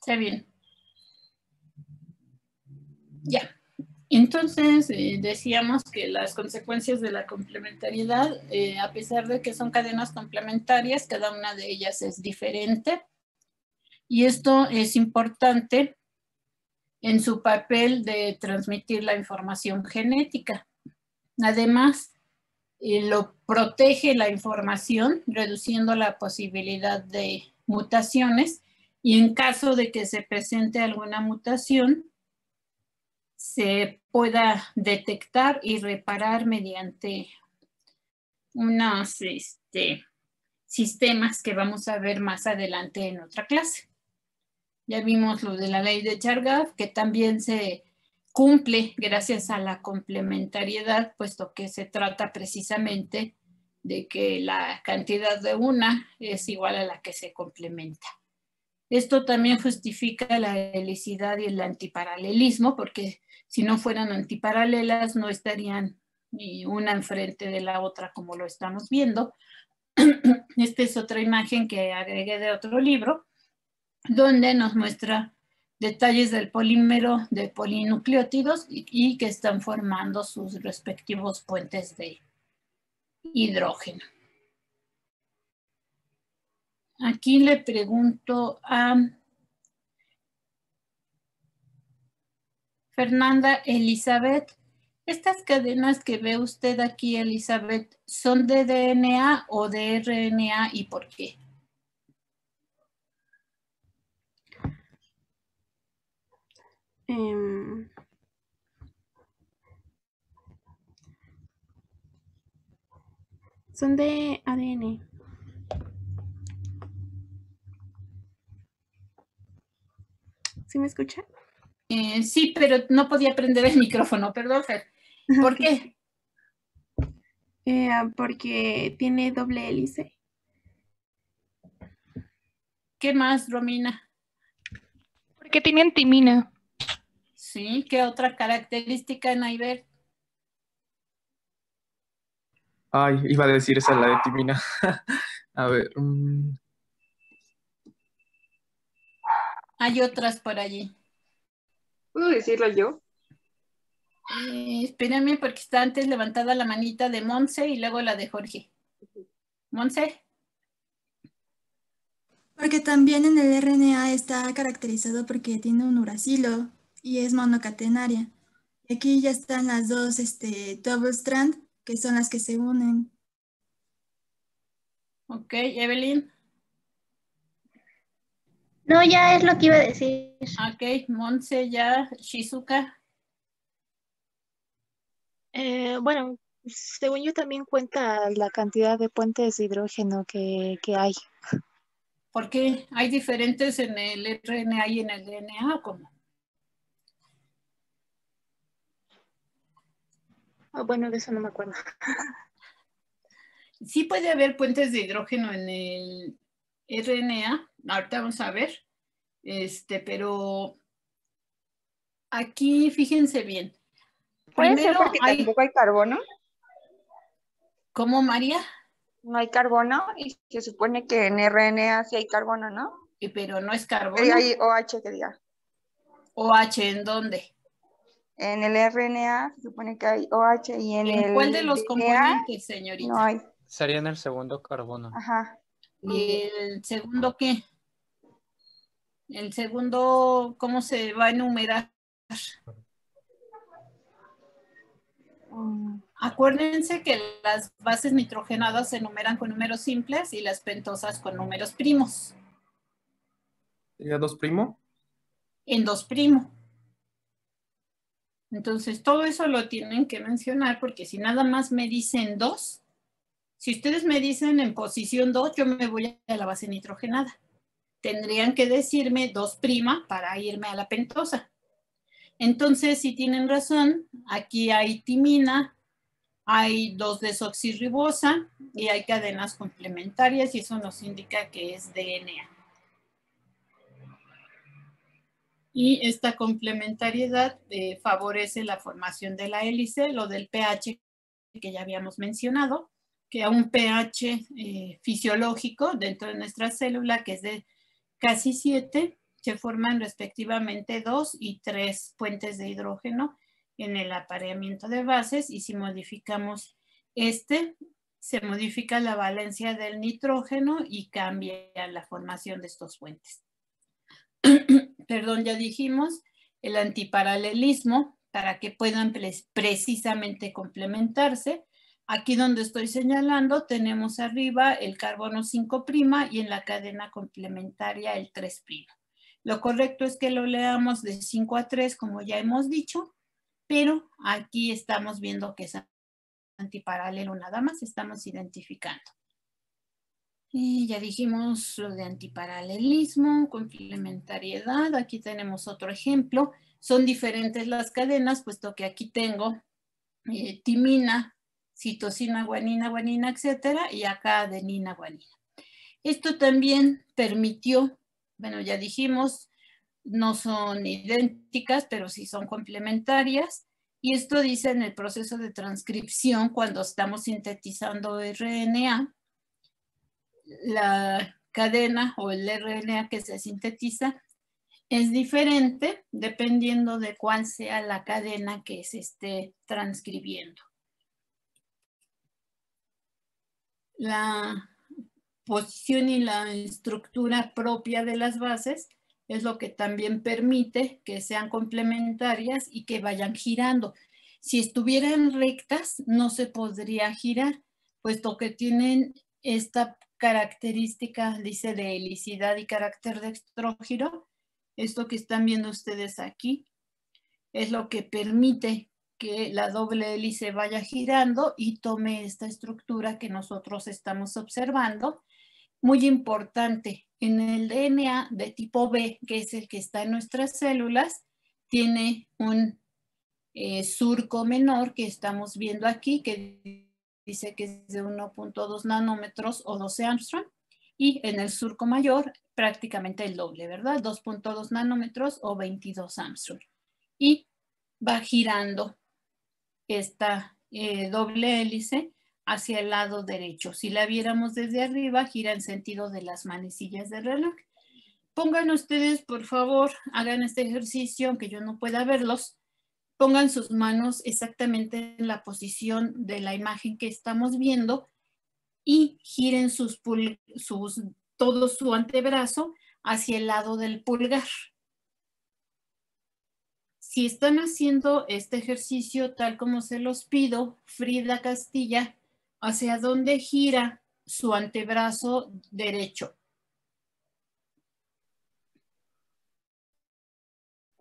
Está bien. Ya. Entonces, decíamos que las consecuencias de la complementariedad, a pesar de que son cadenas complementarias, cada una de ellas es diferente. Y esto es importante en su papel de transmitir la información genética. Además, lo protege la información, reduciendo la posibilidad de mutaciones, y en caso de que se presente alguna mutación, se pueda detectar y reparar mediante unos sistemas que vamos a ver más adelante en otra clase. Ya vimos lo de la ley de Chargaff, que también se cumple gracias a la complementariedad, puesto que se trata precisamente de que la cantidad de una es igual a la que se complementa. Esto también justifica la helicidad y el antiparalelismo, porque si no fueran antiparalelas no estarían ni una enfrente de la otra como lo estamos viendo. Esta es otra imagen que agregué de otro libro, donde nos muestra detalles del polímero de polinucleótidos y que están formando sus respectivos puentes de hidrógeno. Aquí le pregunto a Fernanda Elizabeth, ¿estas cadenas que ve usted aquí, Elizabeth, son de DNA o de RNA y por qué? Son de ADN. ¿Sí me escucha? Sí, pero no podía prender el micrófono, perdón, Fer. ¿Por qué? Porque tiene doble hélice. ¿Qué más, Romina? Porque tienen timina. Sí, ¿qué otra característica, Naibert? Ay, iba a decir esa, la de timina. A ver. Hay otras por allí. ¿Puedo decirlo yo? Espérame, porque está antes levantada la manita de Monse y luego la de Jorge. Monse. Porque también en el RNA está caracterizado porque tiene un uracilo y es monocatenaria. Y aquí ya están las dos double strand, que son las que se unen. Ok, Evelyn. No, ya es lo que iba a decir. Ok, Monse ya, Shizuka. Bueno, según yo también cuenta la cantidad de puentes de hidrógeno que hay. ¿Por qué? ¿Hay diferentes en el RNA y en el DNA o cómo? Bueno, de eso no me acuerdo. Sí puede haber puentes de hidrógeno en el RNA. Ahorita vamos a ver. Pero aquí fíjense bien. ¿Puede ser Primero porque tampoco hay carbono? ¿Cómo, María? No hay carbono y se supone que en RNA sí hay carbono, ¿no? Pero no es carbono. Hay OH, que diga. ¿OH en dónde? En el RNA se supone que hay OH y en el ¿Cuál de los DNA componentes, señorita? no hay. Sería en el segundo carbono. Ajá. ¿Y el segundo qué? El segundo, ¿cómo se va a enumerar? Acuérdense que las bases nitrogenadas se enumeran con números simples y las pentosas con números primos. ¿Sería 2'? En 2'. Entonces, todo eso lo tienen que mencionar porque si nada más me dicen 2, si ustedes me dicen en posición 2, yo me voy a la base nitrogenada. Tendrían que decirme 2' para irme a la pentosa. Entonces, si tienen razón, aquí hay timina, hay 2-desoxirribosa y hay cadenas complementarias y eso nos indica que es DNA. Y esta complementariedad favorece la formación de la hélice, lo del pH que ya habíamos mencionado, que a un pH fisiológico dentro de nuestra célula, que es de casi 7, se forman respectivamente 2 y 3 puentes de hidrógeno en el apareamiento de bases, y si modificamos se modifica la valencia del nitrógeno y cambia la formación de estos puentes. Perdón, ya dijimos el antiparalelismo para que puedan precisamente complementarse. Aquí donde estoy señalando tenemos arriba el carbono 5' y en la cadena complementaria el 3'. Lo correcto es que lo leamos de 5 a 3, como ya hemos dicho, pero aquí estamos viendo que es antiparalelo nada más, estamos identificando. Y ya dijimos lo de antiparalelismo, complementariedad. Aquí tenemos otro ejemplo. Son diferentes las cadenas, puesto que aquí tengo timina, citosina, guanina, guanina, etcétera, y acá adenina, guanina. Esto también permitió, bueno, ya dijimos, no son idénticas, pero sí son complementarias. Y esto dice en el proceso de transcripción, cuando estamos sintetizando RNA, la cadena o el RNA que se sintetiza es diferente dependiendo de cuál sea la cadena que se esté transcribiendo. La posición y la estructura propia de las bases es lo que también permite que sean complementarias y que vayan girando. Si estuvieran rectas, no se podría girar, puesto que tienen esta característica, dice, de helicidad y carácter dextrógiro. Esto que están viendo ustedes aquí es lo que permite que la doble hélice vaya girando y tome esta estructura que nosotros estamos observando. Muy importante, en el DNA de tipo B, que es el que está en nuestras células, tiene un surco menor que estamos viendo aquí, que dice que es de 1.2 nanómetros o 12 Armstrong, y en el surco mayor prácticamente el doble, ¿verdad? 2.2 nanómetros o 22 Armstrong. Y va girando esta doble hélice hacia el lado derecho. Si la viéramos desde arriba, gira en sentido de las manecillas del reloj. Pongan ustedes, por favor, hagan este ejercicio, aunque yo no pueda verlos. Pongan sus manos exactamente en la posición de la imagen que estamos viendo y giren todo su antebrazo hacia el lado del pulgar. Si están haciendo este ejercicio tal como se los pido, Frida Castilla, ¿hacia dónde gira su antebrazo derecho?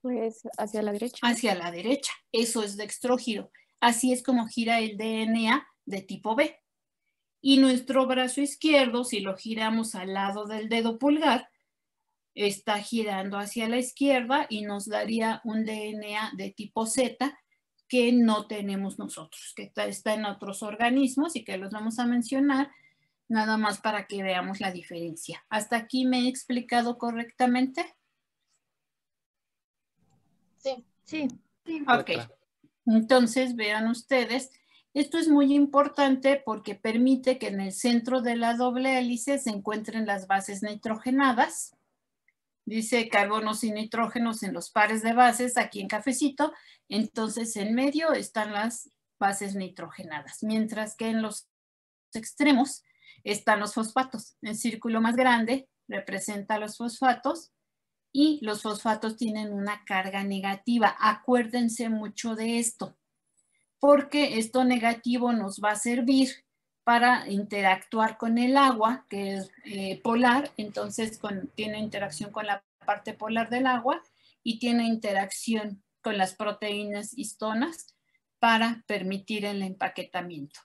Pues hacia la derecha. Hacia la derecha. Eso es dextrógiro. Así es como gira el DNA de tipo B. Y nuestro brazo izquierdo, si lo giramos al lado del dedo pulgar, está girando hacia la izquierda y nos daría un DNA de tipo Z que no tenemos nosotros, que está en otros organismos y que los vamos a mencionar nada más para que veamos la diferencia. ¿Hasta aquí me he explicado correctamente? Sí. Sí. Ok. Entonces, vean ustedes, esto es muy importante porque permite que en el centro de la doble hélice se encuentren las bases nitrogenadas. Dice carbonos y nitrógenos en los pares de bases, aquí en cafecito. Entonces, en medio están las bases nitrogenadas, mientras que en los extremos están los fosfatos. El círculo más grande representa los fosfatos y los fosfatos tienen una carga negativa. Acuérdense mucho de esto, porque esto negativo nos va a servir para interactuar con el agua, que es polar, entonces tiene interacción con la parte polar del agua y tiene interacción con las proteínas histonas para permitir el empaquetamiento.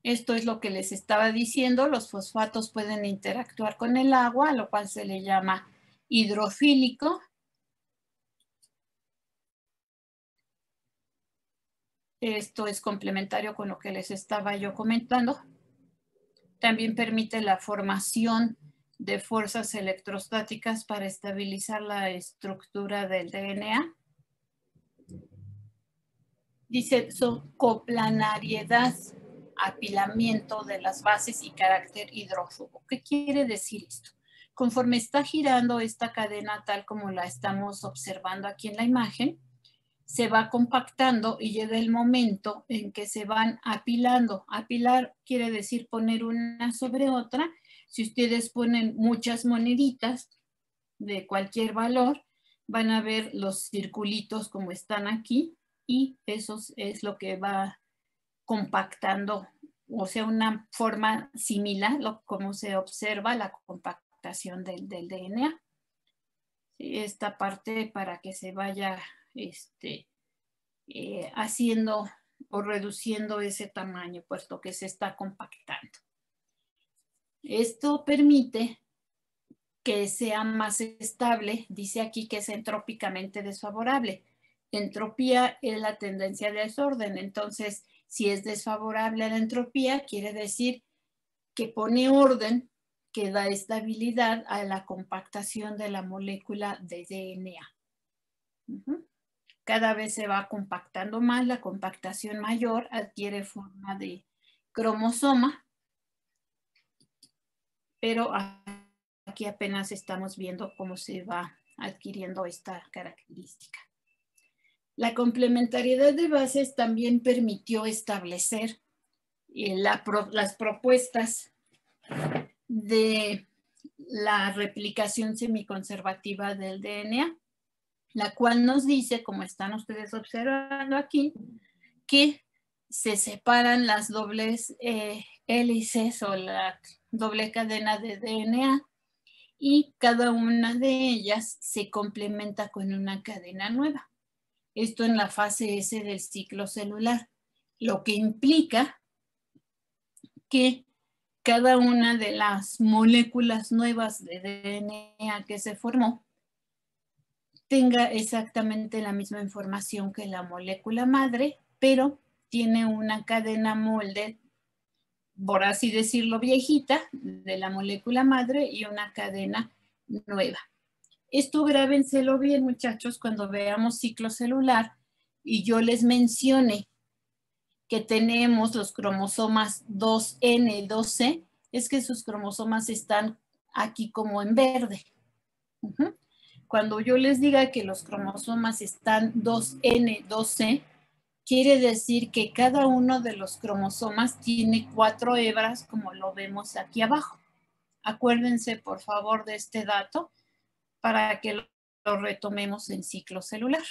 Esto es lo que les estaba diciendo, los fosfatos pueden interactuar con el agua, lo cual se le llama hidrofílico. Esto es complementario con lo que les estaba yo comentando. También permite la formación de fuerzas electrostáticas para estabilizar la estructura del DNA. Dice coplanariedad, apilamiento de las bases y carácter hidrófobo. ¿Qué quiere decir esto? Conforme está girando esta cadena tal como la estamos observando aquí en la imagen, se va compactando y llega el momento en que se van apilando. Apilar quiere decir poner una sobre otra. Si ustedes ponen muchas moneditas de cualquier valor, van a ver los circulitos como están aquí y eso es lo que va compactando, o sea, una forma similar, como se observa la compactación del DNA. Sí, esta parte para que se vaya haciendo o reduciendo ese tamaño, puesto que se está compactando. Esto permite que sea más estable. Dice aquí que es entrópicamente desfavorable. Entropía es la tendencia de desorden. Entonces, si es desfavorable a la entropía, quiere decir que pone orden, que da estabilidad a la compactación de la molécula de DNA. Cada vez se va compactando más, la compactación mayor adquiere forma de cromosoma, pero aquí apenas estamos viendo cómo se va adquiriendo esta característica. La complementariedad de bases también permitió establecer las propuestas de la replicación semiconservativa del DNA, la cual nos dice, como están ustedes observando aquí, que se separan las dobles hélices o la doble cadena de DNA y cada una de ellas se complementa con una cadena nueva. Esto en la fase S del ciclo celular, lo que implica que cada una de las moléculas nuevas de DNA que se formó tenga exactamente la misma información que la molécula madre, pero tiene una cadena molde, por así decirlo, viejita de la molécula madre y una cadena nueva. Esto grábenselo bien, muchachos, cuando veamos ciclo celular y yo les mencione que tenemos los cromosomas 2N, 2C, es que sus cromosomas están aquí como en verde. Cuando yo les diga que los cromosomas están 2N, 2C, quiere decir que cada uno de los cromosomas tiene 4 hebras, como lo vemos aquí abajo. Acuérdense, por favor, de este dato para que lo retomemos en ciclo celular.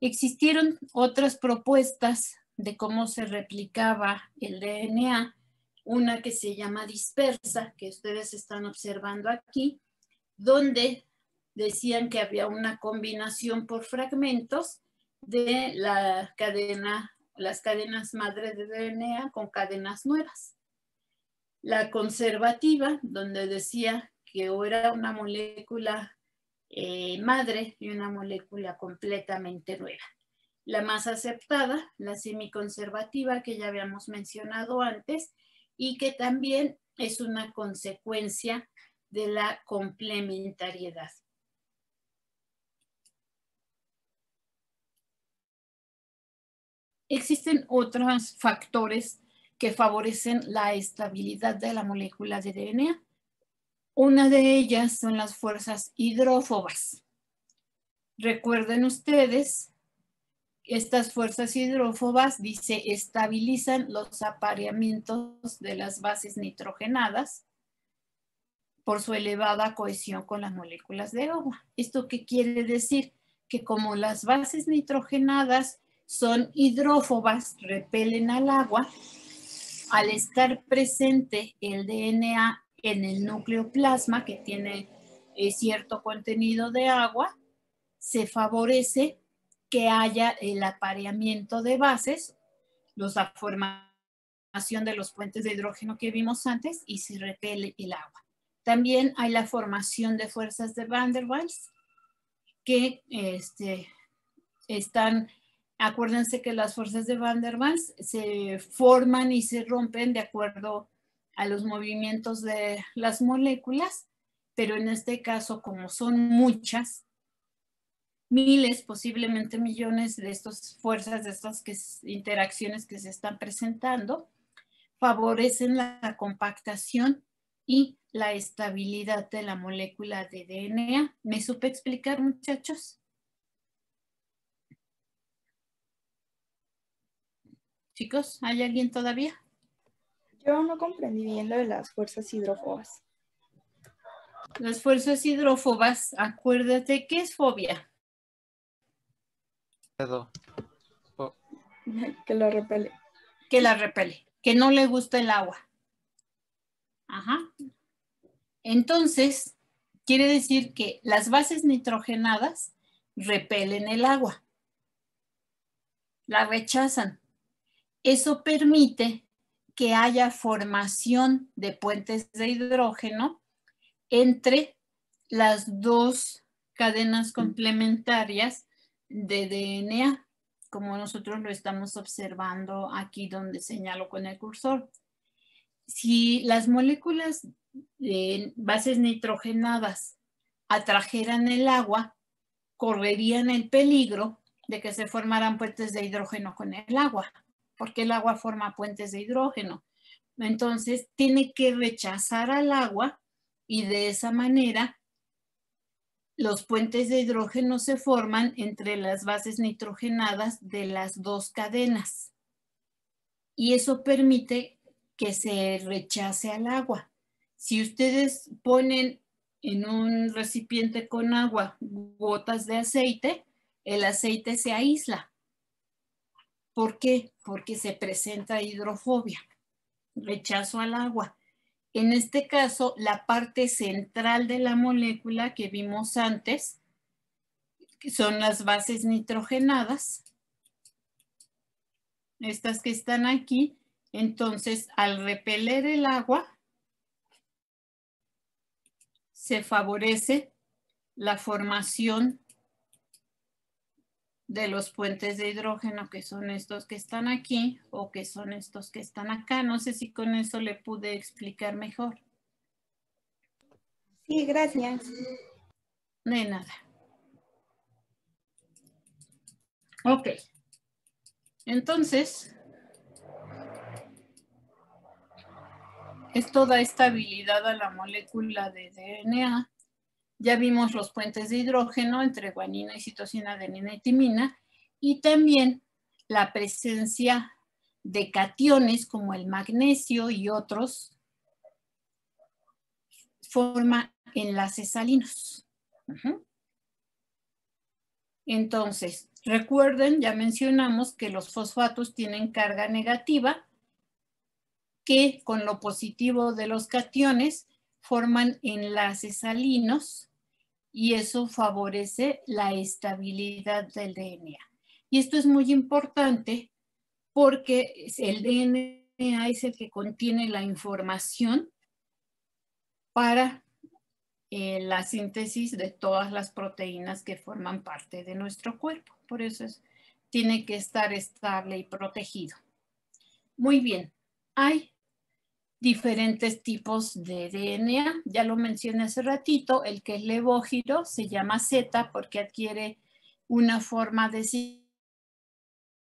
Existieron otras propuestas de cómo se replicaba el DNA, una que se llama dispersa, que ustedes están observando aquí, donde decían que había una combinación por fragmentos de la cadena, las cadenas madre de DNA con cadenas nuevas. La conservativa, donde decía que era una molécula madre y una molécula completamente nueva. La más aceptada, la semiconservativa, que ya habíamos mencionado antes, y que también es una consecuencia de la complementariedad. Existen otros factores que favorecen la estabilidad de la molécula de DNA. Una de ellas son las fuerzas hidrófobas. Recuerden ustedes, estas fuerzas hidrófobas, dice, estabilizan los apareamientos de las bases nitrogenadas por su elevada cohesión con las moléculas de agua. ¿Esto qué quiere decir? Que como las bases nitrogenadas son hidrófobas, repelen al agua, al estar presente el DNA en el núcleo plasma, que tiene cierto contenido de agua, se favorece que haya el apareamiento de bases, la formación de los puentes de hidrógeno que vimos antes y se repele el agua. También hay la formación de fuerzas de Van der Waals que están, acuérdense que las fuerzas de Van der Waals se forman y se rompen de acuerdo a los movimientos de las moléculas, pero en este caso, como son muchas, miles, posiblemente millones de estas fuerzas, de estas interacciones que se están presentando, favorecen la compactación y la estabilidad de la molécula de DNA. ¿Me supe explicar, muchachos? Chicos, ¿hay alguien todavía? Yo no comprendí bien lo de las fuerzas hidrófobas. Las fuerzas hidrófobas, acuérdate, ¿qué es fobia? Que lo repele. Que la repele, que no le gusta el agua. Ajá. Entonces, quiere decir que las bases nitrogenadas repelen el agua. La rechazan. Eso permite que haya formación de puentes de hidrógeno entre las dos cadenas complementarias de DNA, como nosotros lo estamos observando aquí donde señalo con el cursor. Si las moléculas de bases nitrogenadas atrajeran el agua, correrían el peligro de que se formaran puentes de hidrógeno con el agua, porque el agua forma puentes de hidrógeno. Entonces, tiene que rechazar al agua y de esa manera los puentes de hidrógeno se forman entre las bases nitrogenadas de las dos cadenas. Y eso permite que se rechace al agua. Si ustedes ponen en un recipiente con agua gotas de aceite, el aceite se aísla. ¿Por qué? Porque se presenta hidrofobia, rechazo al agua. En este caso, la parte central de la molécula que vimos antes, que son las bases nitrogenadas, estas que están aquí, entonces al repeler el agua, se favorece la formación de los puentes de hidrógeno, que son estos que están aquí o que son estos que están acá. No sé si con eso le pude explicar mejor. Sí, gracias. De nada. Ok. Entonces, esto da estabilidad a la molécula de DNA. Ya vimos los puentes de hidrógeno entre guanina y citosina, adenina y timina, y también la presencia de cationes como el magnesio y otros forma enlaces salinos. Entonces, recuerden, ya mencionamos que los fosfatos tienen carga negativa, que con lo positivo de los cationes forman enlaces salinos y eso favorece la estabilidad del DNA. Y esto es muy importante porque el DNA es el que contiene la información para la síntesis de todas las proteínas que forman parte de nuestro cuerpo. Por eso tiene que estar estable y protegido. Muy bien, hay diferentes tipos de DNA. Ya lo mencioné hace ratito, el que es levógiro se llama Z porque adquiere una forma de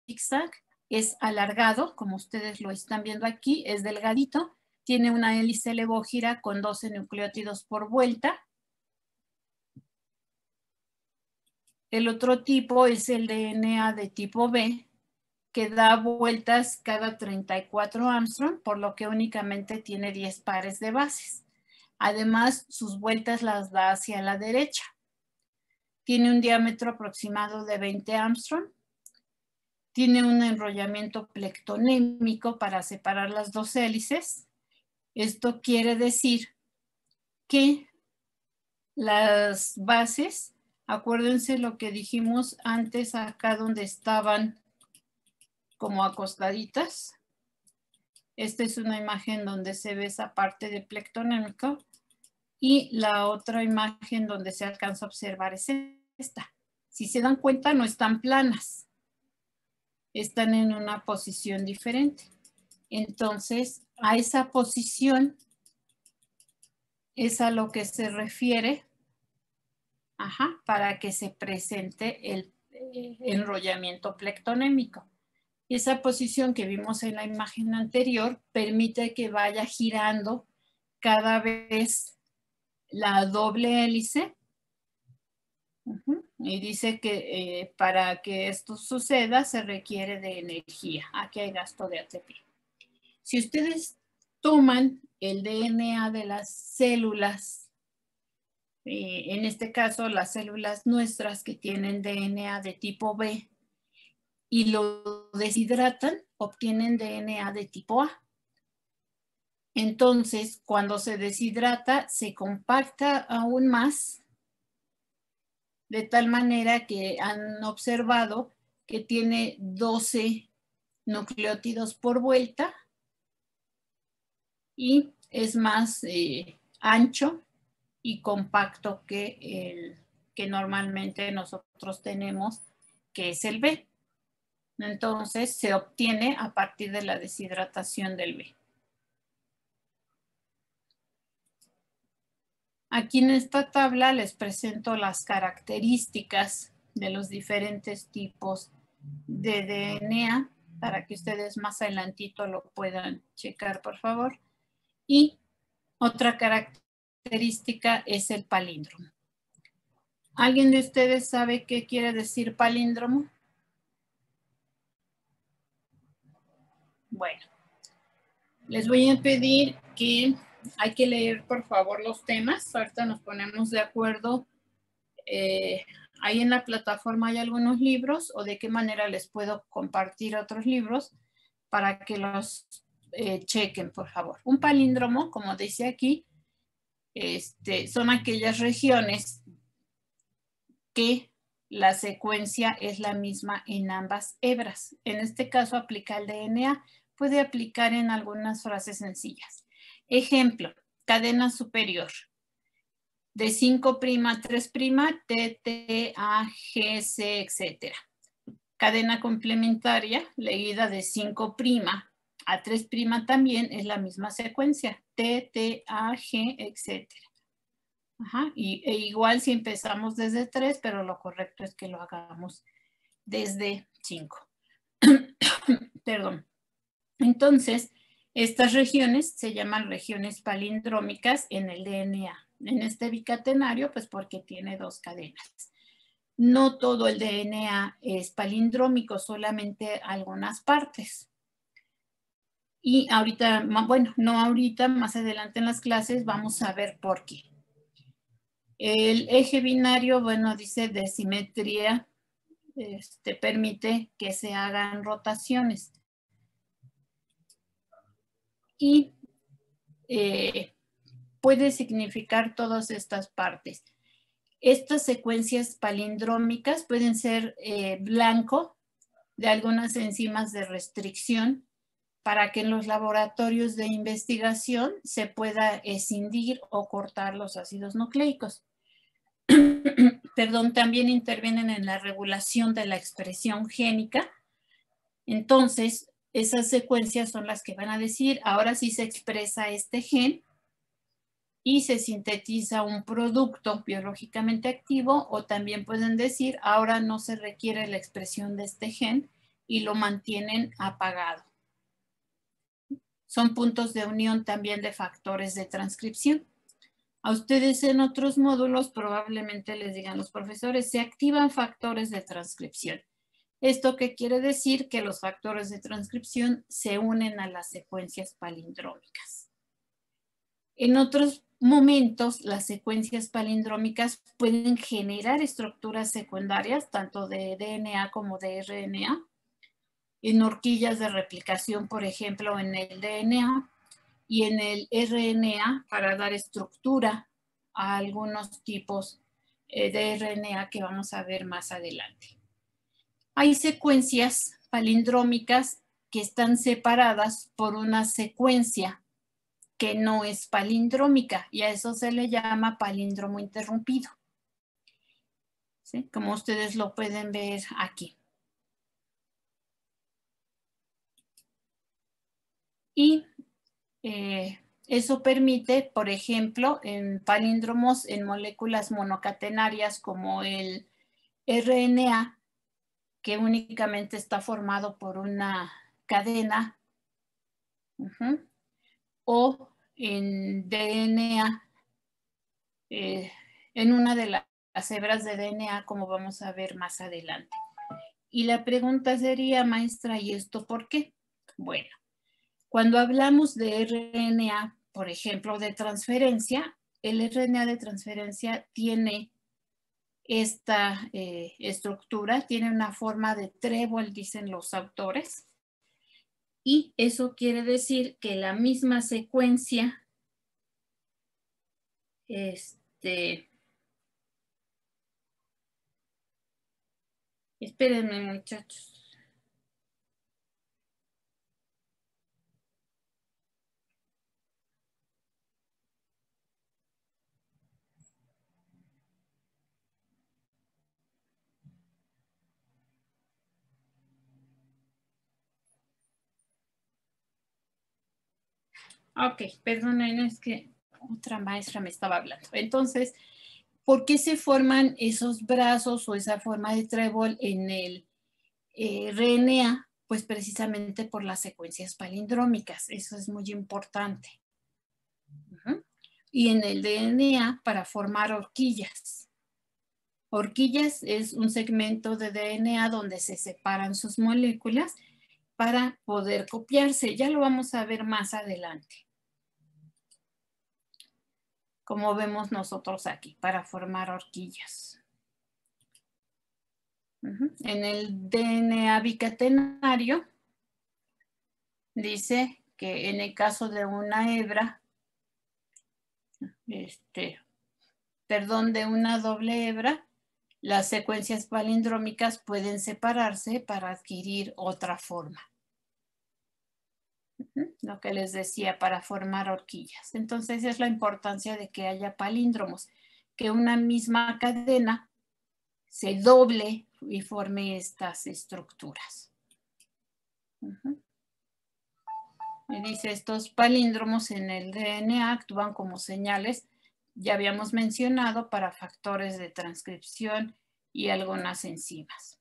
zigzag, es alargado, como ustedes lo están viendo aquí, es delgadito, tiene una hélice levógira con 12 nucleótidos por vuelta. El otro tipo es el DNA de tipo B, que da vueltas cada 34 Armstrong, por lo que únicamente tiene 10 pares de bases. Además, sus vueltas las da hacia la derecha. Tiene un diámetro aproximado de 20 Armstrong. Tiene un enrollamiento plectonémico para separar las dos hélices. Esto quiere decir que las bases, acuérdense lo que dijimos antes acá donde estaban como acostaditas. Esta es una imagen donde se ve esa parte de plectonémico y la otra imagen donde se alcanza a observar es esta. Si se dan cuenta, no están planas, están en una posición diferente. Entonces, a esa posición es a lo que se refiere, para que se presente el enrollamiento plectonémico. Esa posición que vimos en la imagen anterior permite que vaya girando cada vez la doble hélice. Y dice que para que esto suceda se requiere de energía. Aquí hay gasto de ATP. Si ustedes toman el DNA de las células, en este caso las células nuestras que tienen DNA de tipo B, y lo deshidratan, obtienen DNA de tipo A. Entonces, cuando se deshidrata, se compacta aún más, de tal manera que han observado que tiene 12 nucleótidos por vuelta y es más ancho y compacto que el que normalmente nosotros tenemos, que es el B. Entonces, se obtiene a partir de la deshidratación del B. Aquí en esta tabla les presento las características de los diferentes tipos de DNA para que ustedes más adelantito lo puedan checar, por favor. Y otra característica es el palíndromo. ¿Alguien de ustedes sabe qué quiere decir palíndromo? Bueno, les voy a pedir que hay que leer, por favor, los temas. Ahorita nos ponemos de acuerdo. Ahí en la plataforma hay algunos libros, o de qué manera les puedo compartir otros libros para que los chequen, por favor. Un palíndromo, como dice aquí, son aquellas regiones que la secuencia es la misma en ambas hebras. En este caso aplica el DNA, puede aplicar en algunas frases sencillas. Ejemplo, cadena superior. De 5' a 3', T, T, A, G, C, etc. Cadena complementaria, leída de 5' a 3' también es la misma secuencia, T, T, A, G, etc. E igual si empezamos desde 3, pero lo correcto es que lo hagamos desde 5. Perdón. Entonces, estas regiones se llaman regiones palindrómicas en el DNA. En este bicatenario, pues porque tiene 2 cadenas. No todo el DNA es palindrómico, solamente algunas partes. Y ahorita, bueno, no ahorita, más adelante en las clases vamos a ver por qué. El eje binario, bueno, dice de simetría, permite que se hagan rotaciones. Y puede significar todas estas partes. Estas secuencias palindrómicas pueden ser blanco de algunas enzimas de restricción para que en los laboratorios de investigación se pueda escindir o cortar los ácidos nucleicos. Perdón, también intervienen en la regulación de la expresión génica. Entonces, esas secuencias son las que van a decir, ahora sí se expresa este gen y se sintetiza un producto biológicamente activo, o también pueden decir, ahora no se requiere la expresión de este gen y lo mantienen apagado. Son puntos de unión también de factores de transcripción. A ustedes en otros módulos probablemente les digan los profesores, se activan factores de transcripción. ¿Esto qué quiere decir? Que los factores de transcripción se unen a las secuencias palindrómicas. En otros momentos, las secuencias palindrómicas pueden generar estructuras secundarias, tanto de DNA como de RNA, en horquillas de replicación, por ejemplo, en el DNA y en el RNA para dar estructura a algunos tipos de RNA que vamos a ver más adelante. Hay secuencias palindrómicas que están separadas por una secuencia que no es palindrómica y a eso se le llama palíndromo interrumpido. ¿Sí? Como ustedes lo pueden ver aquí. Y eso permite, por ejemplo, en palíndromos en moléculas monocatenarias como el RNA, que únicamente está formado por una cadena, o en DNA, en una de las hebras de DNA, como vamos a ver más adelante. Y la pregunta sería, maestra, ¿y esto por qué? Bueno, cuando hablamos de RNA, por ejemplo, de transferencia, el RNA de transferencia tiene esta estructura, tiene una forma de trébol, dicen los autores, y eso quiere decir que la misma secuencia, espérenme, muchachos. Ok, perdonen, es que otra maestra me estaba hablando. Entonces, ¿por qué se forman esos brazos o esa forma de trébol en el RNA? Pues precisamente por las secuencias palindrómicas. Eso es muy importante. Y en el DNA para formar horquillas. Horquillas es un segmento de DNA donde se separan sus moléculas para poder copiarse. Ya lo vamos a ver más adelante. Como vemos nosotros aquí, para formar horquillas. En el DNA bicatenario, dice que en el caso de una hebra, de una doble hebra, las secuencias palindrómicas pueden separarse para adquirir otra forma. Lo que les decía, para formar horquillas. Entonces es la importancia de que haya palíndromos, que una misma cadena se doble y forme estas estructuras. Me dice, estos palíndromos en el DNA actúan como señales, ya habíamos mencionado, para factores de transcripción y algunas enzimas.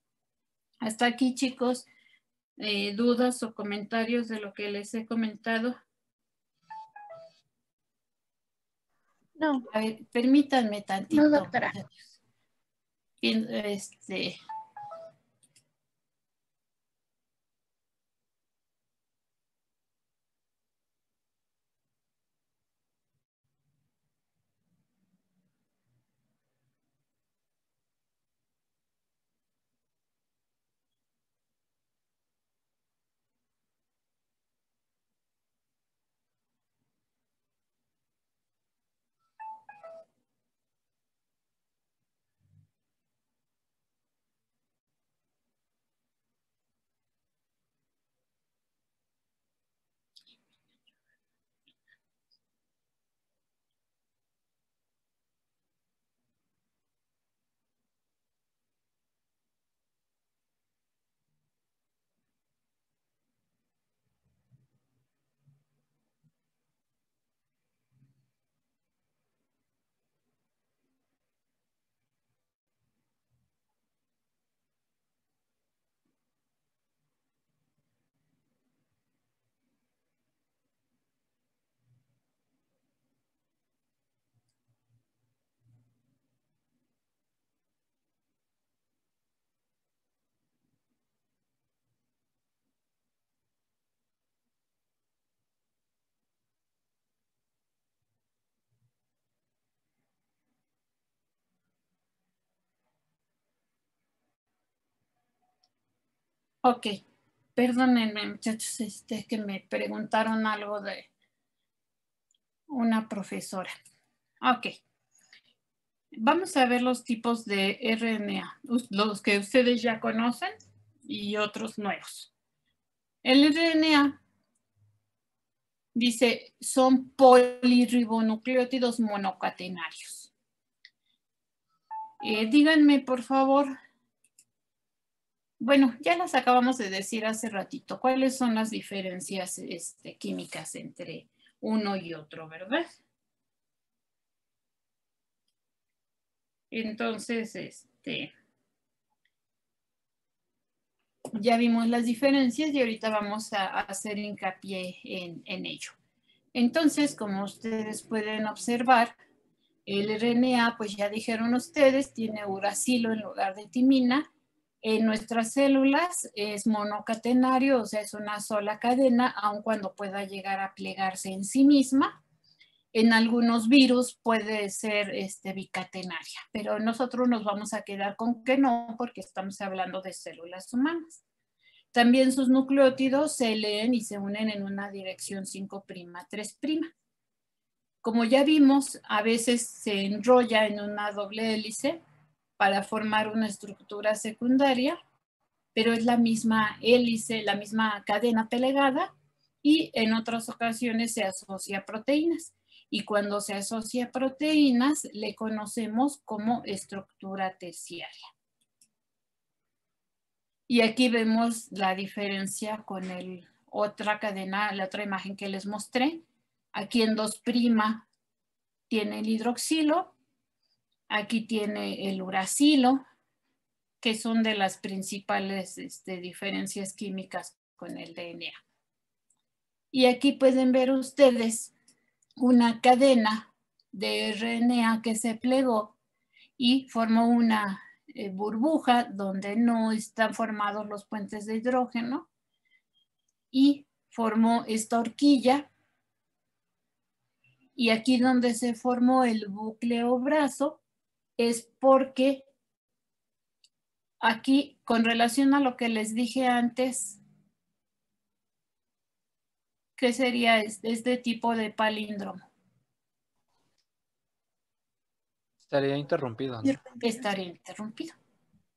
Hasta aquí, chicos, ¿dudas o comentarios de lo que les he comentado? No. A ver, permítanme tantito. No, doctora. Ok, perdónenme, muchachos, que me preguntaron algo de una profesora. Ok, vamos a ver los tipos de RNA, los que ustedes ya conocen y otros nuevos. El RNA, dice, son polirribonucleótidos monocatenarios. Díganme, por favor. Bueno, ya las acabamos de decir hace ratito. ¿Cuáles son las diferencias químicas entre uno y otro, verdad? Entonces, ya vimos las diferencias y ahorita vamos a hacer hincapié en ello. Entonces, como ustedes pueden observar, el RNA, pues ya dijeron ustedes, tiene uracilo en lugar de timina. En nuestras células es monocatenario, o sea, es una sola cadena, aun cuando pueda llegar a plegarse en sí misma. En algunos virus puede ser bicatenaria, pero nosotros nos vamos a quedar con que no, porque estamos hablando de células humanas. También sus nucleótidos se leen y se unen en una dirección 5'3'. Como ya vimos, a veces se enrolla en una doble hélice para formar una estructura secundaria, pero es la misma hélice, la misma cadena plegada, y en otras ocasiones se asocia a proteínas. Y cuando se asocia a proteínas, le conocemos como estructura terciaria. Y aquí vemos la diferencia con otra cadena, la otra imagen que les mostré. Aquí en 2' tiene el hidroxilo, aquí tiene el uracilo, que son de las principales diferencias químicas con el DNA. Y aquí pueden ver ustedes una cadena de RNA que se plegó y formó una burbuja donde no están formados los puentes de hidrógeno y formó esta horquilla. Y aquí donde se formó el bucleobrazo es porque aquí, con relación a lo que les dije antes, ¿qué sería este tipo de palíndromo? Estaría interrumpido, ¿no? Estaría interrumpido.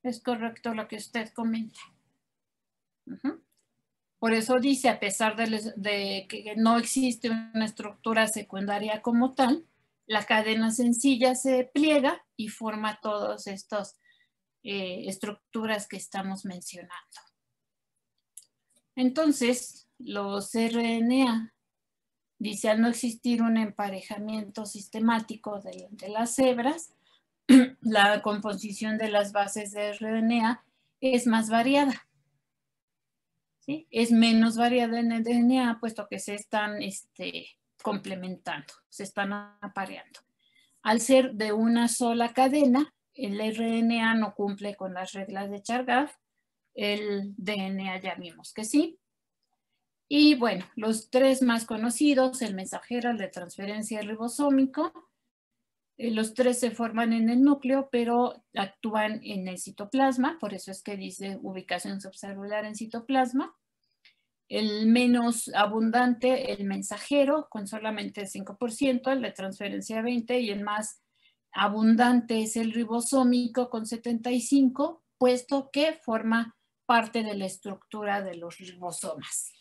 Es correcto lo que usted comenta. Por eso dice, a pesar de que no existe una estructura secundaria como tal, la cadena sencilla se pliega y forma todas estas estructuras que estamos mencionando. Entonces, los RNA, dice, al no existir un emparejamiento sistemático de las hebras, la composición de las bases de RNA es más variada. ¿Sí? Es menos variada en el DNA, puesto que se están complementando, se están apareando. Al ser de una sola cadena, el RNA no cumple con las reglas de Chargaff, el DNA ya vimos que sí. Y bueno, los tres más conocidos, el mensajero, el de transferencia ribosómico, los tres se forman en el núcleo, pero actúan en el citoplasma, por eso es que dice ubicación subcelular en citoplasma. El menos abundante, el mensajero, con solamente el 5%, el de transferencia 20%, y el más abundante es el ribosómico con 75%, puesto que forma parte de la estructura de los ribosomas.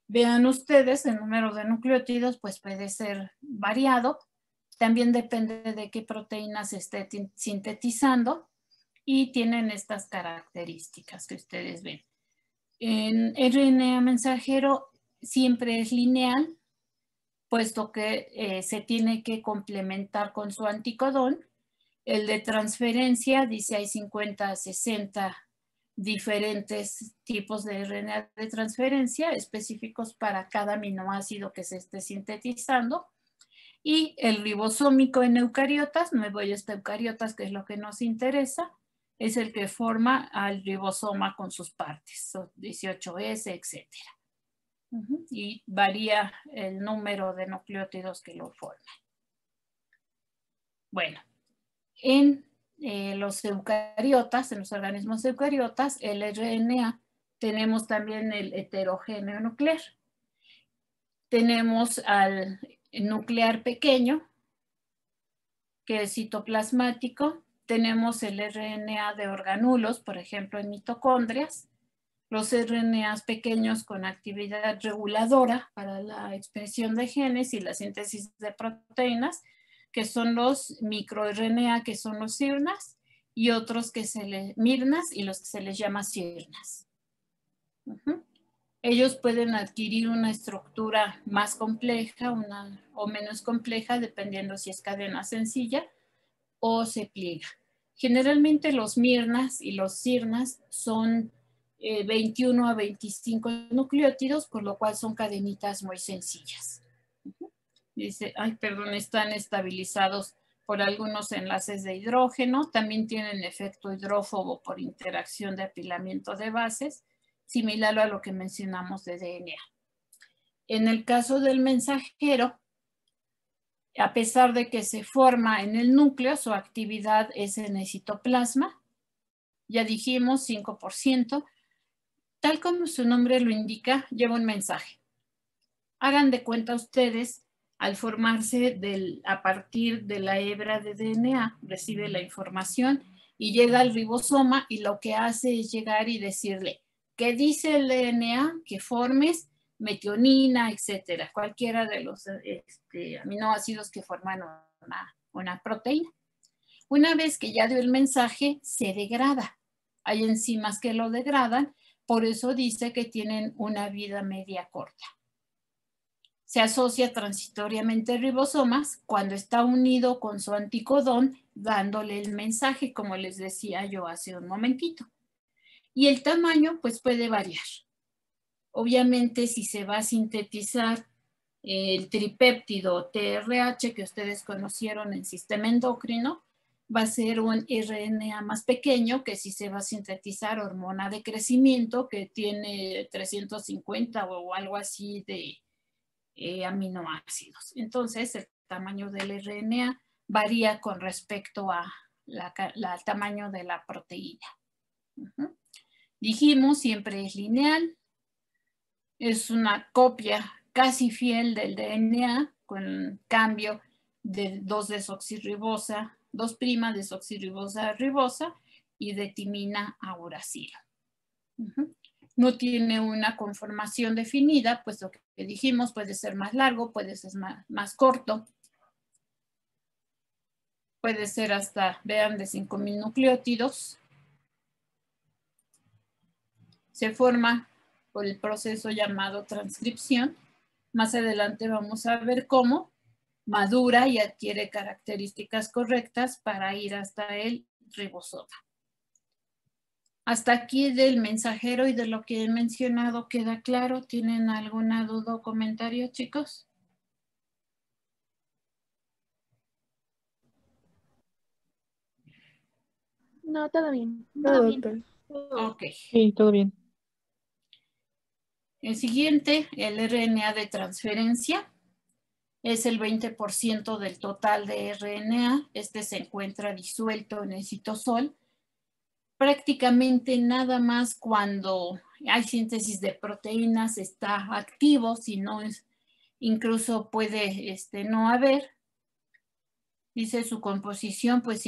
Vean ustedes, el número de nucleótidos pues puede ser variado, también depende de qué proteína se esté sintetizando y tienen estas características que ustedes ven. En RNA mensajero siempre es lineal, puesto que se tiene que complementar con su anticodón. El de transferencia dice hay 50 a 60 diferentes tipos de RNA de transferencia específicos para cada aminoácido que se esté sintetizando. Y el ribosómico en eucariotas, me voy a eucariotas, que es lo que nos interesa, es el que forma al ribosoma con sus partes, 18S, etc. Y varía el número de nucleótidos que lo forman. Bueno, en los eucariotas, en los organismos eucariotas, el RNA, tenemos también el heterogéneo nuclear. Tenemos al nuclear pequeño, que es citoplasmático. Tenemos el RNA de organulos, por ejemplo, en mitocondrias. Los RNAs pequeños con actividad reguladora para la expresión de genes y la síntesis de proteínas, que son los microRNA, que son los sirnas, y otros que mirnas y los que se les llama sirnas. Ellos pueden adquirir una estructura más compleja o menos compleja, dependiendo si es cadena sencilla o se pliega. Generalmente los mirnas y los sirnas son 21 a 25 nucleótidos, por lo cual son cadenitas muy sencillas. Dice, ay, perdón, están estabilizados por algunos enlaces de hidrógeno. También tienen efecto hidrófobo por interacción de apilamiento de bases, similar a lo que mencionamos de DNA. En el caso del mensajero, a pesar de que se forma en el núcleo, su actividad es en el citoplasma. Ya dijimos, 5%. Tal como su nombre lo indica, lleva un mensaje. Hagan de cuenta ustedes, al formarse a partir de la hebra de DNA, recibe la información y llega al ribosoma, y lo que hace es llegar y decirle, ¿qué dice el DNA? Que formes metionina, etcétera, cualquiera de los aminoácidos que forman una proteína. Una vez que ya dio el mensaje, se degrada. Hay enzimas que lo degradan, por eso dice que tienen una vida media corta. Se asocia transitoriamente a ribosomas cuando está unido con su anticodón, dándole el mensaje, como les decía yo hace un momentito. Y el tamaño, pues, puede variar. Obviamente, si se va a sintetizar el tripéptido TRH que ustedes conocieron en sistema endocrino, va a ser un RNA más pequeño que si se va a sintetizar hormona de crecimiento que tiene 350 o algo así de aminoácidos. Entonces, el tamaño del RNA varía con respecto a al tamaño de la proteína. Dijimos, siempre es lineal. Es una copia casi fiel del DNA con cambio de 2-desoxirribosa, 2'-desoxirribosa a ribosa y de timina a uracilo. No tiene una conformación definida, pues lo que dijimos puede ser más largo, puede ser más corto. Puede ser hasta, vean, de 5,000 nucleótidos. Se forma por el proceso llamado transcripción. Más adelante vamos a ver cómo madura y adquiere características correctas para ir hasta el ribosoma. Hasta aquí del mensajero y de lo que he mencionado, ¿queda claro? ¿Tienen alguna duda o comentario, chicos? No, todo bien. No, doctor. Ok. Sí, todo bien. El siguiente, el RNA de transferencia, es el 20% del total de RNA. Este se encuentra disuelto en el citosol. Prácticamente nada más cuando hay síntesis de proteínas está activo, si no es, incluso puede no haber. Dice su composición, pues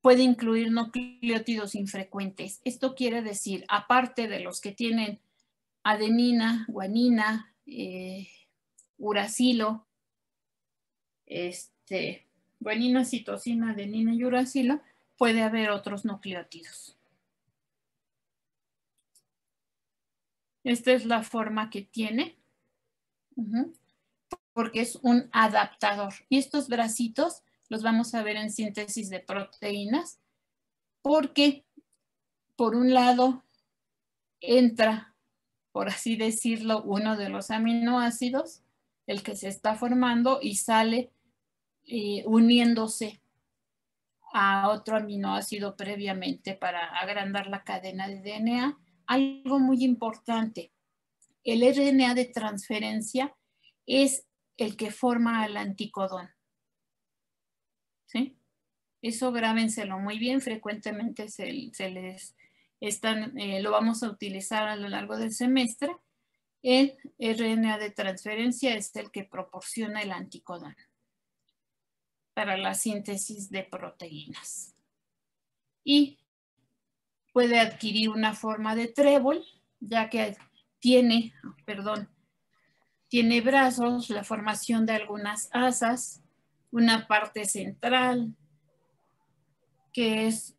puede incluir nucleótidos infrecuentes. Esto quiere decir, aparte de los que tienen adenina, guanina, uracilo, guanina, citosina, adenina y uracilo, puede haber otros nucleótidos. Esta es la forma que tiene, porque es un adaptador. Y estos bracitos los vamos a ver en síntesis de proteínas, porque por un lado entra, por así decirlo, uno de los aminoácidos, el que se está formando, y sale uniéndose a otro aminoácido previamente para agrandar la cadena de DNA. Algo muy importante, el RNA de transferencia es el que forma al anticodón. ¿Sí? Eso grábenselo muy bien, frecuentemente lo vamos a utilizar a lo largo del semestre. El RNA de transferencia es el que proporciona el anticodón para la síntesis de proteínas. Y puede adquirir una forma de trébol, ya que tiene brazos, la formación de algunas asas, una parte central, que es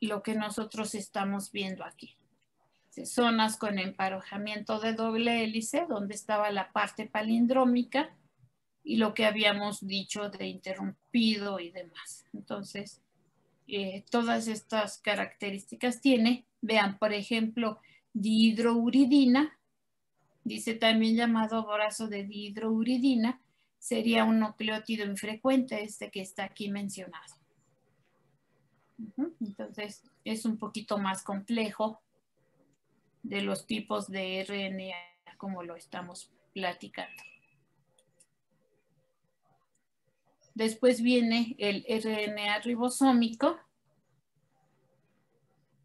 lo que nosotros estamos viendo aquí. Zonas con emparejamiento de doble hélice, donde estaba la parte palindrómica, y lo que habíamos dicho de interrumpido y demás. Entonces, todas estas características tiene. Vean, por ejemplo, dihidrouridina, dice también llamado brazo de dihidrouridina, sería un nucleótido infrecuente, este que está aquí mencionado. Entonces, es un poquito más complejo de los tipos de RNA como lo estamos platicando. Después viene el RNA ribosómico,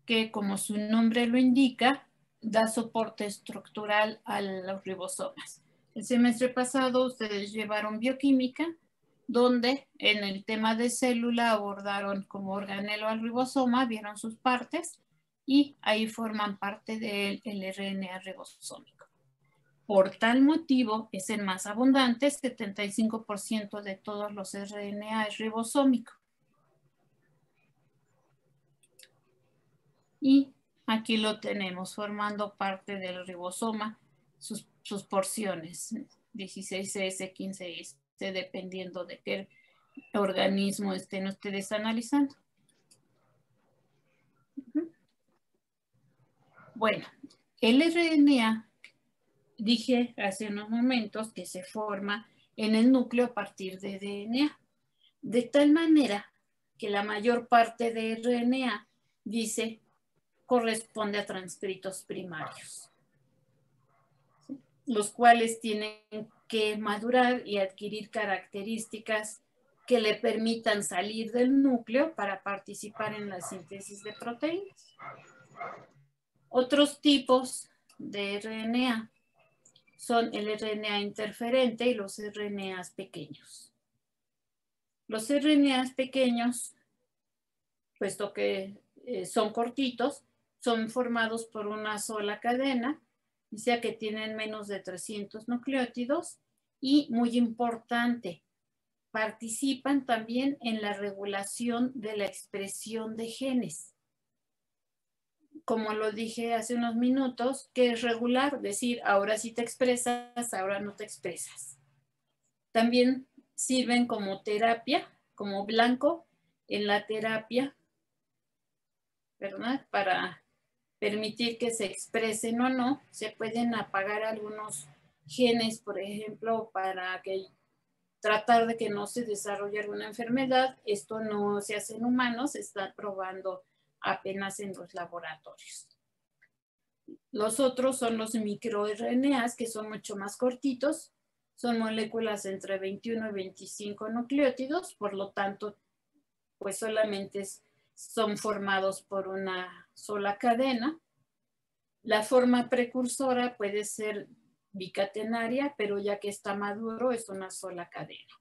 que como su nombre lo indica, da soporte estructural a los ribosomas. El semestre pasado ustedes llevaron bioquímica, donde en el tema de célula abordaron como organelo al ribosoma, vieron sus partes y ahí forman parte del RNA ribosómico. Por tal motivo es el más abundante, 75% de todos los RNA es ribosómico. Y aquí lo tenemos formando parte del ribosoma, sus porciones, 16S, 15S, dependiendo de qué organismo estén ustedes analizando. Bueno, el RNA, dije hace unos momentos que se forma en el núcleo a partir de DNA, de tal manera que la mayor parte de RNA, dice, corresponde a transcritos primarios, ¿sí? Los cuales tienen que madurar y adquirir características que le permitan salir del núcleo para participar en la síntesis de proteínas. Otros tipos de RNA son el RNA interferente y los RNAs pequeños. Los RNAs pequeños, puesto que son cortitos, son formados por una sola cadena, o sea que tienen menos de 300 nucleótidos y, muy importante, participan también en la regulación de la expresión de genes. Como lo dije hace unos minutos, que es regular, decir, ahora sí te expresas, ahora no te expresas. También sirven como terapia, como blanco en la terapia, ¿verdad? Para permitir que se expresen o no, se pueden apagar algunos genes, por ejemplo, para tratar de que no se desarrolle alguna enfermedad. Esto no se hace en humanos, se está probando apenas en los laboratorios. Los otros son los microRNAs, que son mucho más cortitos, son moléculas entre 21 y 25 nucleótidos, por lo tanto, pues solamente son formados por una sola cadena. La forma precursora puede ser bicatenaria, pero ya que está maduro es una sola cadena.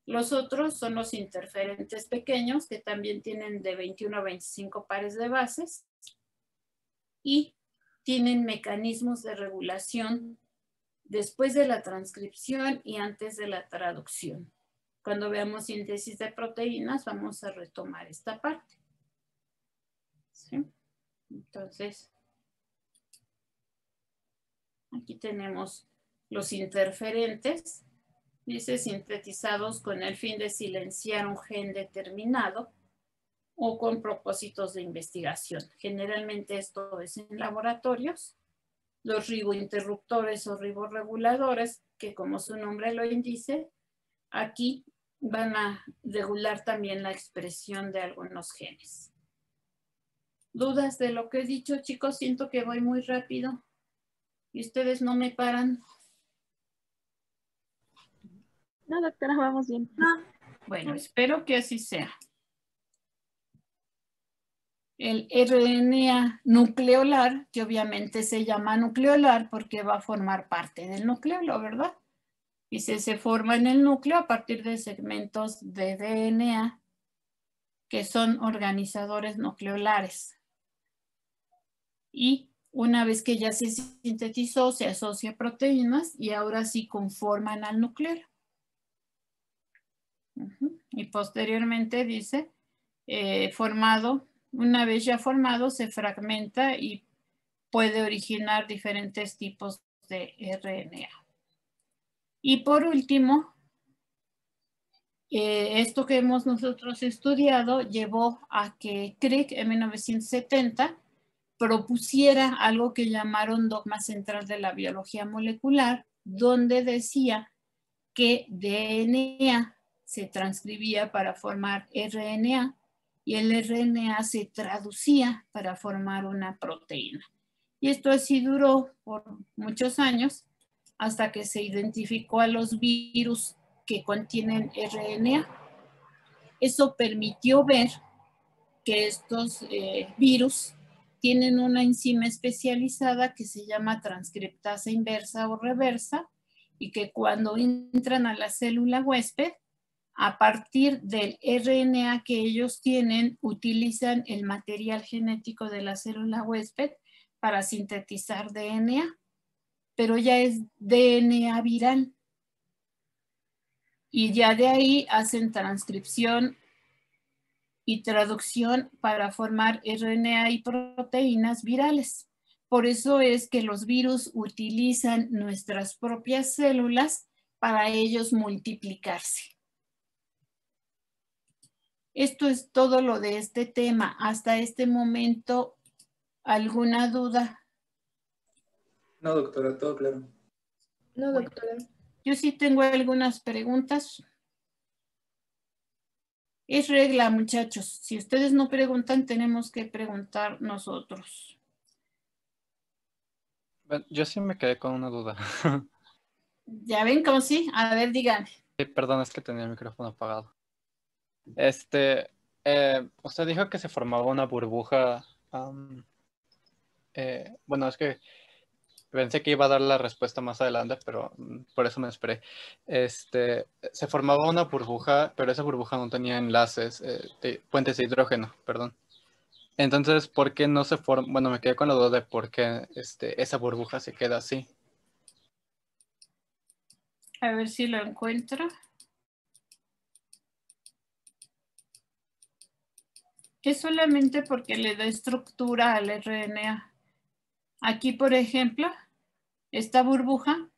Los otros son los interferentes pequeños, que también tienen de 21 a 25 pares de bases y tienen mecanismos de regulación después de la transcripción y antes de la traducción. Cuando veamos síntesis de proteínas, vamos a retomar esta parte. ¿Sí? Entonces, aquí tenemos los interferentes, dice, sintetizados con el fin de silenciar un gen determinado o con propósitos de investigación. Generalmente esto es en laboratorios. Los ribointerruptores o riborreguladores, que como su nombre lo indica, aquí van a regular también la expresión de algunos genes. ¿Dudas de lo que he dicho, chicos? Siento que voy muy rápido y ustedes no me paran. No, doctora, vamos bien. Bueno, espero que así sea. El RNA nucleolar, que obviamente se llama nucleolar porque va a formar parte del nucleolo, ¿verdad? Y se forma en el núcleo a partir de segmentos de DNA que son organizadores nucleolares. Y una vez que ya se sintetizó, se asocia a proteínas y ahora sí conforman al nucleolo. Y posteriormente dice, una vez ya formado, se fragmenta y puede originar diferentes tipos de RNA. Y por último, esto que hemos nosotros estudiado llevó a que Crick en 1970 propusiera algo que llamaron dogma central de la biología molecular, donde decía que DNA se transcribía para formar RNA y el RNA se traducía para formar una proteína. Y esto así duró por muchos años hasta que se identificó a los virus que contienen RNA. Eso permitió ver que estos virus tienen una enzima especializada que se llama transcriptasa inversa o reversa y que cuando entran a la célula huésped, a partir del RNA que ellos tienen, utilizan el material genético de la célula huésped para sintetizar DNA, pero ya es DNA viral. Y ya de ahí hacen transcripción y traducción para formar RNA y proteínas virales. Por eso es que los virus utilizan nuestras propias células para ellos multiplicarse. Esto es todo lo de este tema. Hasta este momento, ¿alguna duda? No, doctora, todo claro. No, doctora. Yo sí tengo algunas preguntas. Es regla, muchachos. Si ustedes no preguntan, tenemos que preguntar nosotros. Bueno, yo sí me quedé con una duda. ¿Ya ven cómo sí? A ver, díganme. Sí, perdón, es que tenía el micrófono apagado. Usted dijo que se formaba una burbuja. Bueno, es que pensé que iba a dar la respuesta más adelante, pero por eso me esperé. Se formaba una burbuja, pero esa burbuja no tenía enlaces, puentes de hidrógeno, perdón. Entonces, ¿por qué no se forma? Bueno, me quedé con la duda de por qué esa burbuja se queda así. A ver si lo encuentro. Es solamente porque le da estructura al RNA. Aquí, por ejemplo, esta burbuja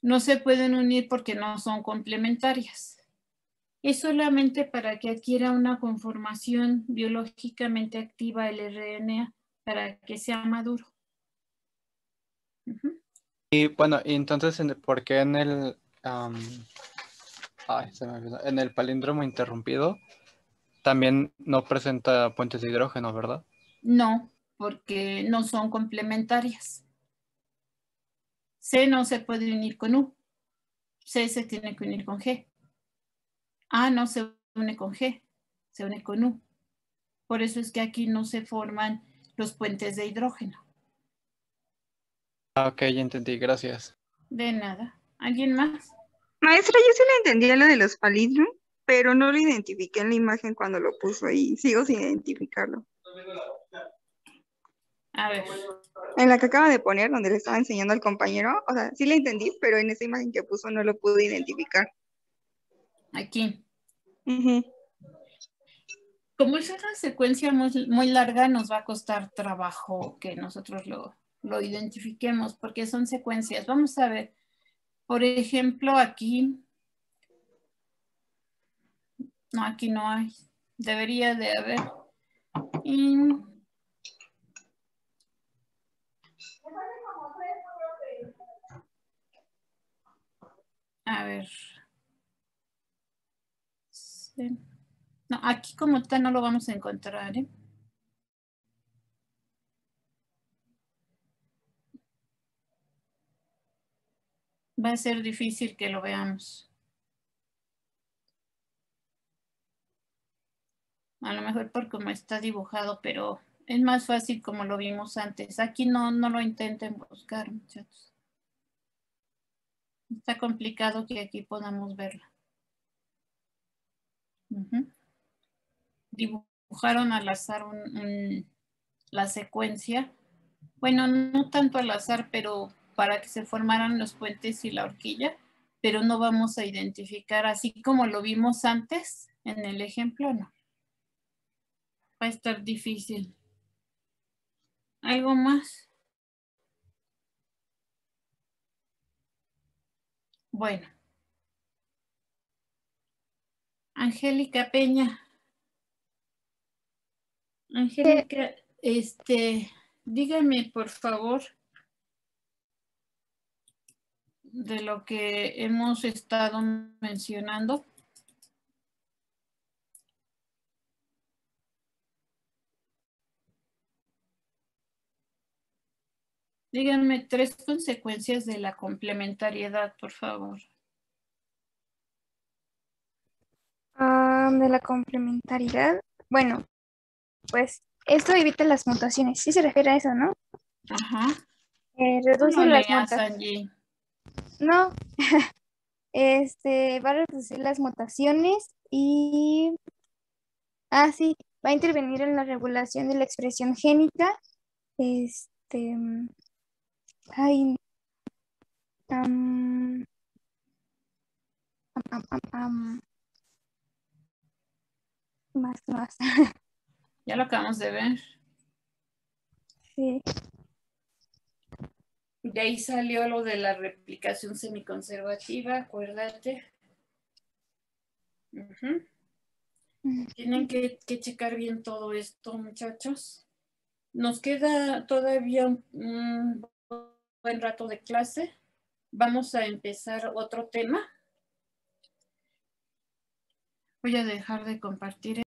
no se pueden unir porque no son complementarias. Es solamente para que adquiera una conformación biológicamente activa el RNA para que sea maduro. Y bueno, y entonces, ¿por qué en el se me olvidó, en el palíndromo interrumpido también no presenta puentes de hidrógeno, verdad? No, porque no son complementarias. C no se puede unir con U. C se tiene que unir con G. A no se une con G, se une con U. Por eso es que aquí no se forman los puentes de hidrógeno. Ah, ok, ya entendí, gracias. De nada. ¿Alguien más? Maestra, yo sí le entendía lo de los palíndromos, pero no lo identifiqué en la imagen cuando lo puso ahí. Sigo sin identificarlo. A ver. En la que acaba de poner, donde le estaba enseñando al compañero, o sea, sí le entendí, pero en esa imagen que puso no lo pude identificar. Aquí. Ujú. Como es una secuencia muy larga, nos va a costar trabajo que nosotros lo identifiquemos, porque son secuencias. Vamos a ver. Por ejemplo, aquí. No, aquí no hay. Debería de haber. A ver. Sí. No, aquí como tal no lo vamos a encontrar, ¿eh? Va a ser difícil que lo veamos. A lo mejor por cómo está dibujado, pero es más fácil como lo vimos antes. Aquí no lo intenten buscar, muchachos. Está complicado que aquí podamos verlo. Dibujaron al azar la secuencia. Bueno, no tanto al azar, pero para que se formaran los puentes y la horquilla, pero no vamos a identificar así como lo vimos antes en el ejemplo, no. Va a estar difícil. ¿Algo más? Bueno. Angélica Peña. Angélica, dígame por favor. de lo que hemos estado mencionando. Díganme 3 consecuencias de la complementariedad, por favor. De la complementariedad. Bueno, pues esto evita las mutaciones. Sí se refiere a eso, ¿no? Ajá. Reduce No las leas, mutaciones. Angie. No. Va a reducir las mutaciones y... sí, va a intervenir en la regulación de la expresión génica. Ay, más. Ya lo acabamos de ver. Sí. De ahí salió lo de la replicación semiconservativa, acuérdate. Ujú. Tienen que checar bien todo esto, muchachos. Nos queda todavía un buen rato de clase. Vamos a empezar otro tema. Voy a dejar de compartir.